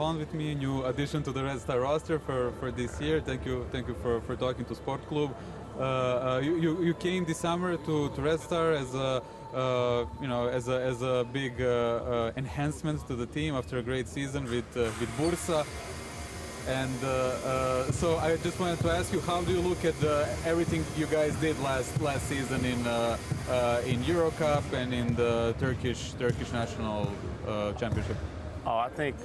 Holand with me, new addition to the Red Star roster for this year. Thank you for talking to Sport Klub. You came this summer to Red Star as a as a big enhancement to the team after a great season with Bursa. And so I just wanted to ask you, how do you look at everything you guys did last season in Euro Cup and in the Turkish national championship? Oh, I think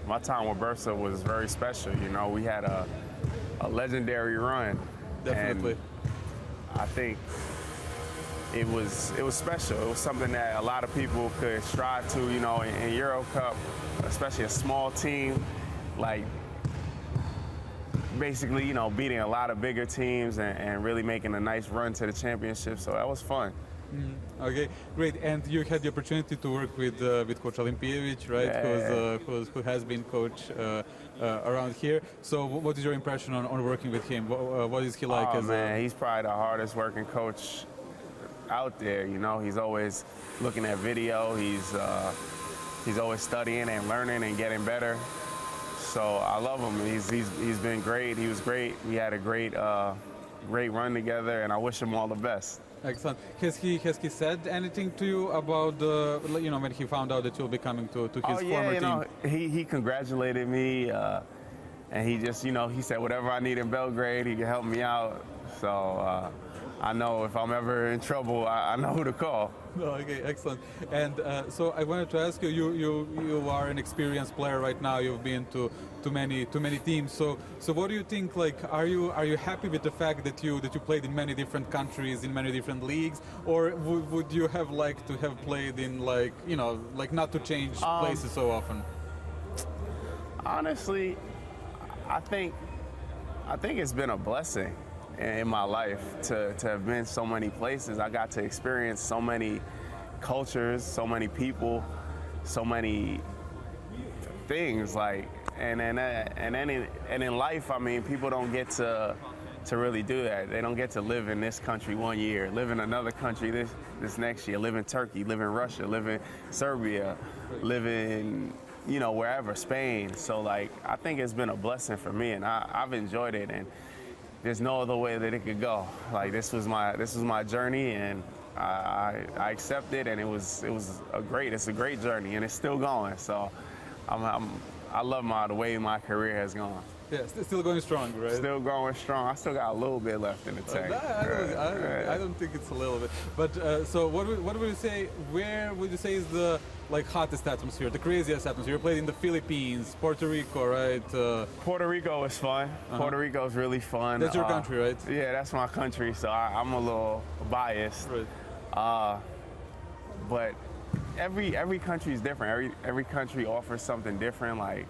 my time with Bursa was very special. You know, we had a legendary run. Definitely. And I think it was special. It was something that a lot of people could strive to. You know, in Euro Cup, especially a small team, like basically, you know, beating a lot of bigger teams and really making a nice run to the championship. So that was fun. Mm-hmm. Okay, great. And you had the opportunity to work with Coach Alimpijević, right? Yeah. Who has been coach around here. So what is your impression on working with him? What is he like? Oh, man, he's probably the hardest working coach out there. You know, he's always looking at video. He's always studying and learning and getting better. So I love him. He's been great. He was great. We had a great run together, and I wish him all the best. Excellent. Has he said anything to you about when he found out that you'll be coming to his former team? You know, he congratulated me, and he just, you know, he said whatever I need in Belgrade, he can help me out. So I know if I'm ever in trouble, I know who to call. Okay, excellent. And so I wanted to ask you, you are an experienced player right now. You've been to many teams. So what do you think? Like, are you happy with the fact that you played in many different countries, in many different leagues, or would you have liked to have played in like not to change places so often? Honestly, I think it's been a blessing in my life to have been so many places. I got to experience so many cultures, so many people, so many things. Like, and in life, I mean, people don't get to really do that. They don't get to live in this country one year, live in another country this next year, live in Turkey, live in Russia, live in Serbia, live in, you know, wherever, Spain. So like, I think it's been a blessing for me, and I've enjoyed it. And there's no other way that it could go. Like, this was my journey, and I accept it, and it's a great journey, and it's still going. So I love the way my career has gone. Yeah, still going strong, right? Still going strong. I still got a little bit left in the tank. I don't think it's a little bit. But so what would you say? Where would you say is the hottest atmosphere, the craziest atmosphere? You played in the Philippines, Puerto Rico, right? Puerto Rico is fun. Puerto Rico is really fun. That's your country, right? Yeah, that's my country. So I'm a little biased. Right. But every country is different. Every country offers something different. Like,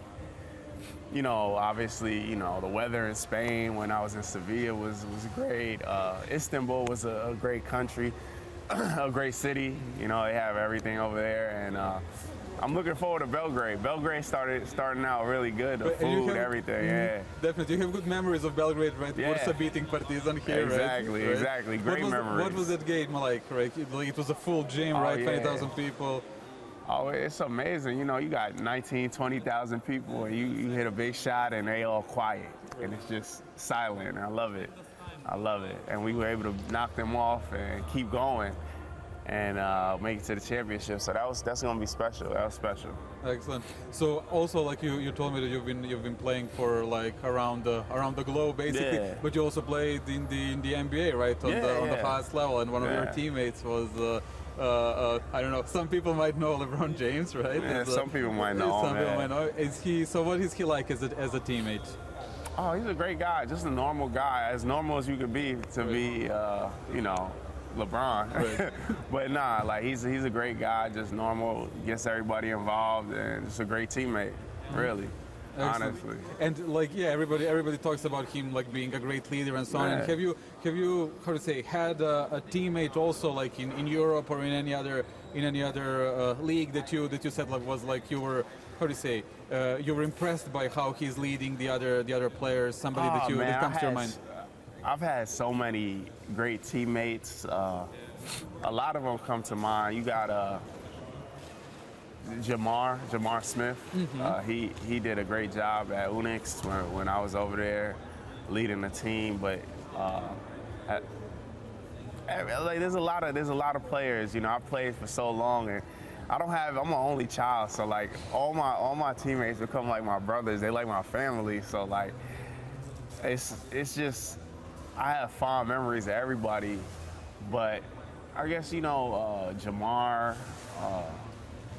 you know, obviously, you know, the weather in Spain when I was in Sevilla was great. Istanbul was a great country, a great city. You know, they have everything over there, and I'm looking forward to Belgrade. Belgrade starting out really good. The food, everything, yeah. Definitely, you have good memories of Belgrade, right? Yeah. Bursa beating Partizan here, exactly, right? Exactly. Great memories. What was that game like? Right? It was a full gym, right? Yeah. 20,000 people. Oh, it's amazing. You know, you got 19, 20,000 people, and you hit a big shot, and they all quiet, and it's just silent. I love it. I love it. And we were able to knock them off and keep going and make it to the championship. So that's going to be special. That was special. Excellent. So also, like you told me that you've been playing for like around the globe basically, yeah. But you also played in the NBA, right? On the highest level, and one of your teammates was. I don't know. Some people might know Lebrona Džejmsa, right? Yeah, some people might know. People might know. Is he? So what is he like as a teammate? Oh, he's a great guy. Just a normal guy, as normal as you could be to be, you know, LeBron. Right. But nah, like he's a great guy, just normal, gets everybody involved, and just a great teamate, really. Excellent. Honestly. And like, yeah, everybody talks about him like being a great leader and so on. And have you how to say had a teammate also like in Europe or in any other league that you said like was like you were how to say you were impressed by how he's leading the other players? Somebody that comes to your mind. I've had so many great teammates. A lot of them come to mind. You got Jamar Smith. He did a great job at Unix when I was over there leading the team. But like there's a lot of players. You know, I've played for so long, and I'm an only child, so like all my teammates become like my brothers. They like my family. So like it's just I have fond memories of everybody, but I guess Jamar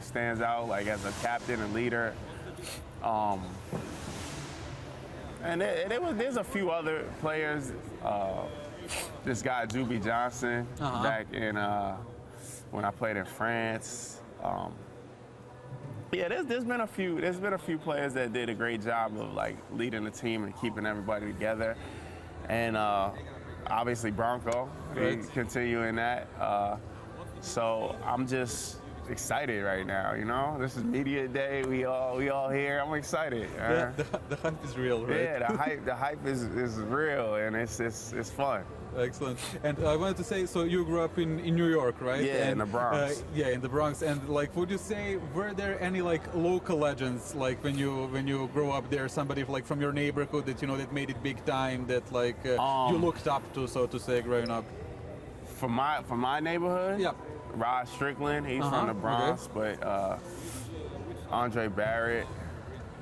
stands out like as a captain and leader. And there's a few other players. This guy Juby Johnson back in when I played in France. There's been a few players that did a great job of like leading the team and keeping everybody together. And obviously Bronco, continuing that. So I'm just excited right now. You know, this is media day. We all here. I'm excited. The hype is real, right? Yeah, the hype is real, and it's fun. Excellent. And I wanted to say, so you grew up in New York, right? Yeah, and, in the Bronx. In the Bronx. And like, would you say, were there any like local legends, like when you grow up there, somebody like from your neighborhood that that made it big time, that like you looked up to, so to say, growing up? From my neighborhood? Yeah. Rod Strickland, he's from the Bronx, but Andre Barrett.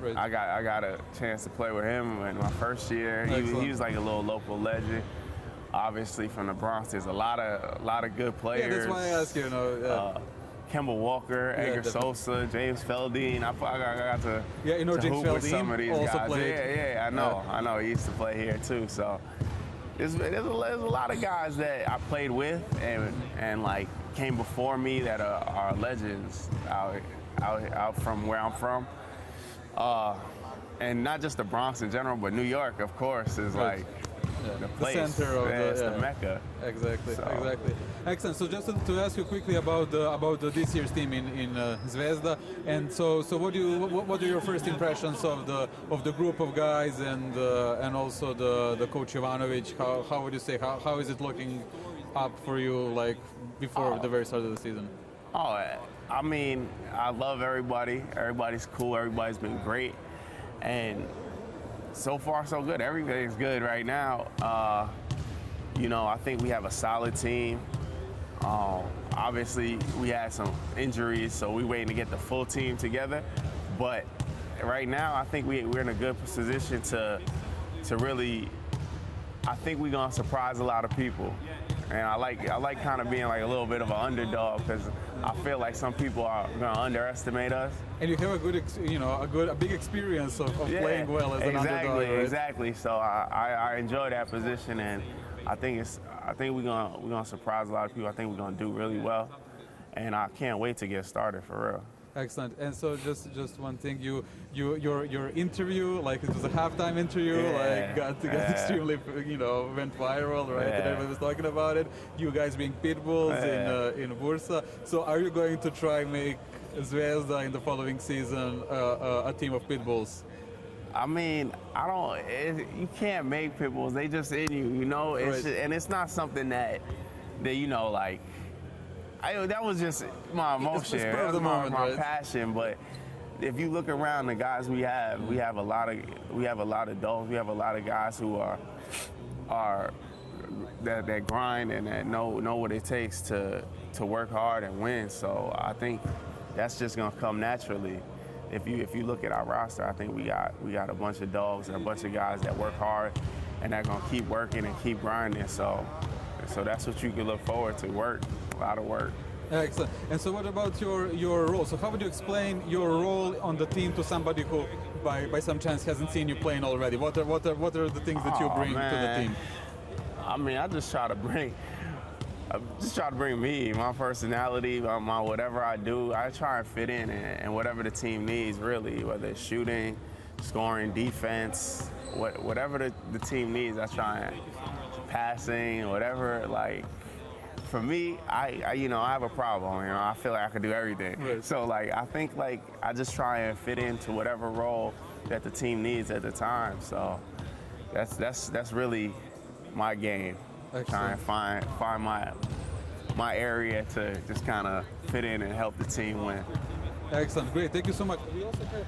Right. I got a chance to play with him in my first year. He was like a little local legend. Obviously from the Bronx, there's a lot of good players. Yeah, that's why I asked you. Kemba Walker, Edgar Sosa, James Feldina. I got to James hoop with some of these also guys. Played. Yeah, I know. I know. He used to play here too. So there's a lot of guys that I played with and like came before me that are legends out from where I'm from. And not just the Bronx in general, but New York, of course, is like the place. The center of the Mecca. Exactly. Excellent. So just to ask you quickly about this year's team in Zvezda, and so what are your first impressions of the group of guys and also the coach Ivanović? How would you say how is it looking up for you like before the very start of the season? I mean, I love everybody. Everybody's cool. Everybody's been great, and so far so good. Everything's good right now. I think we have a solid team. Obviously, we had some injuries, so we're waiting to get the full team together. But right now, I think we're in a good position to really. I think we're gonna surprise a lot of people, and I like kind of being like a little bit of an underdog because I feel like some people are gonna underestimate us. And you have a big experience of playing well as an underdog. Right? Exactly. So I enjoy that position, and I think we're gonna surprise a lot of people. I think we're gonna do really well, and I can't wait to get started for real. Excellent. And so just one thing, your interview, like it was a halftime interview, got extremely, went viral, right? And everybody was talking about it. You guys being pit bulls in Bursa. So are you going to try make Zvezda in the following season a team of pit bulls? I mean, you can't make pit bulls. They just in you, It's just, and it's not something that like. That was just my emotion. That was my passion. But if you look around, the guys we have a lot of dogs. We have a lot of guys who are that grind and that know what it takes to work hard and win. So I think that's just gonna come naturally. If you look at our roster, I think we got a bunch of dogs and a bunch of guys that work hard and they're gonna keep working and keep grinding. So that's what you can look forward to. Work. A lot of work. Excellent. And so what about your role? So how would you explain your role on the team to somebody who by some chance hasn't seen you playing already? What are the things that you bring to the team? I mean, I just try to bring me, my personality, my whatever I do. I try and fit in and whatever the team needs, really, whether it's shooting, scoring, defense, whatever the team needs, I try and passing, whatever, like. For me, I have a problem. I feel like I could do everything. Right. So like I think like I just try and fit into whatever role that the team needs at the time. So that's really my game. Excellent. Try and find my area to just kind of fit in and help the team win. Excellent, great. Thank you so much. We also have